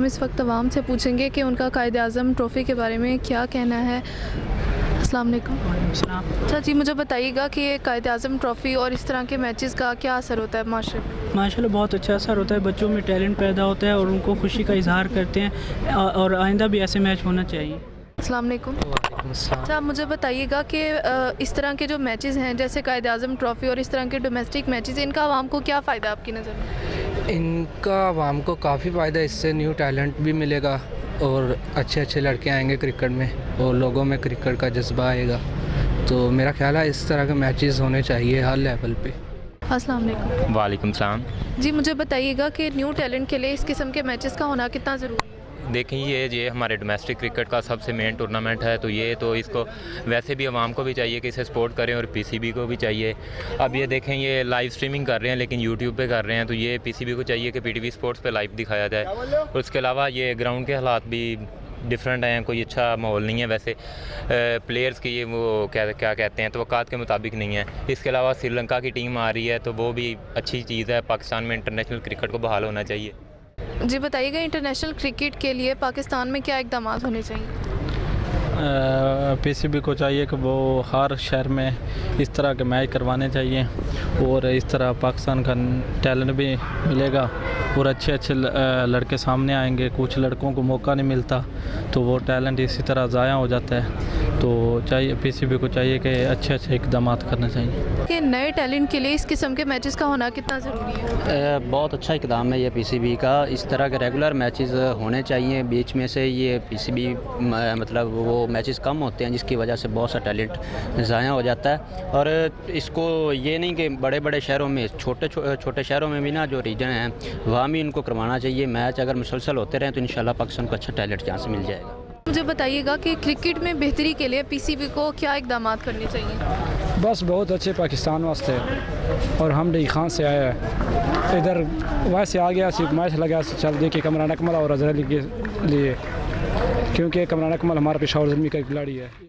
इस वक्त अवाम से पूछेंगे कि उनका कायद-ए-आज़म ट्रॉफ़ी के बारे में क्या कहना है। अस्सलाम वालेकुम। अच्छा जी, मुझे बताइएगा कि ये कायद-ए-आज़म ट्रॉफ़ी और इस तरह के मैचेस का क्या असर होता है माशरे पे? माशाल्लाह बहुत अच्छा असर होता है, बच्चों में टैलेंट पैदा होता है और उनको खुशी का इजहार करते हैं और आइंदा भी ऐसे मैच होना चाहिए। अस्सलाम वालेकुम। अच्छा, आप मुझे बताइएगा कि इस तरह के जो मैचेस हैं जैसे कायद-ए-आज़म ट्रॉफ़ी और इस तरह के डोमेस्टिक मैचेस, इनका आवाम को क्या फ़ायदा आपकी नज़र में? इनका आवाम को काफ़ी फ़ायदा, इससे न्यू टैलेंट भी मिलेगा और अच्छे अच्छे लड़के आएंगे क्रिकेट में और लोगों में क्रिकेट का जज्बा आएगा। तो मेरा ख्याल है इस तरह के मैचेस होने चाहिए हर लेवल पे। अस्सलाम वालेकुम। वालेकुम सलाम। जी, मुझे बताइएगा कि न्यू टैलेंट के लिए इस किस्म के मैचेस का होना कितना ज़रूरी है? देखें, ये हमारे डोमेस्टिक क्रिकेट का सबसे मेन टूर्नामेंट है, तो ये तो इसको वैसे भी आवाम को भी चाहिए कि इसे सपोर्ट करें और पीसीबी को भी चाहिए। अब ये देखें, ये लाइव स्ट्रीमिंग कर रहे हैं लेकिन यूट्यूब पे कर रहे हैं, तो ये पीसीबी को चाहिए कि पीटीवी स्पोर्ट्स पे लाइव दिखाया जाए। और उसके अलावा ये ग्राउंड के हालात भी डिफरेंट हैं, कोई अच्छा माहौल नहीं है वैसे प्लेयर्स की, ये वो क्या कहते हैं, तवक्कात के मुताबिक नहीं है। इसके अलावा श्रीलंका की टीम आ रही है तो वो भी अच्छी चीज़ है। पाकिस्तान में इंटरनेशनल क्रिकेट को बहाल होना चाहिए। जी बताइएगा, इंटरनेशनल क्रिकेट के लिए पाकिस्तान में क्या इक़दाम होने चाहिए? पीसीबी को चाहिए कि वो हर शहर में इस तरह के मैच करवाने चाहिए और इस तरह पाकिस्तान का टैलेंट भी मिलेगा और अच्छे अच्छे लड़के सामने आएंगे। कुछ लड़कों को मौका नहीं मिलता तो वो टैलेंट इसी तरह ज़ाया हो जाता है। तो चाहिए पीसीबी को चाहिए कि अच्छे अच्छे इक़दाम करना चाहिए। कि नए टैलेंट के लिए इस किस्म के मैचेस का होना कितना ज़रूरी है? बहुत अच्छा इक़दाम है ये पीसीबी का। इस तरह के रेगुलर मैचेस होने चाहिए। बीच में से ये पीसीबी मतलब वो मैचेस कम होते हैं जिसकी वजह से बहुत सा टैलेंट ज़ाया हो जाता है। और इसको ये नहीं कि बड़े बड़े शहरों में, छोटे शहरों में भी ना जो रीजन हैं वहाँ भी इनको करवाना चाहिए। मैच अगर मुसलसल होते रहें तो इंशाल्लाह पाकिस्तान को अच्छा टैलेंट यहाँ से मिल जाएगा। मुझे बताइएगा कि क्रिकेट में बेहतरी के लिए पीसीबी को क्या इक़दाम करने चाहिए? बस बहुत अच्छे पाकिस्तान वास्ते, और हम डई खान से आए हैं इधर, वैसे आ गया सिर्फ मैच लगा चल देखिए कमरान अकमल और अजहर अली के लिए, क्योंकि कमरान अकमल हमारा पेशावर ज़मीन का खिलाड़ी है।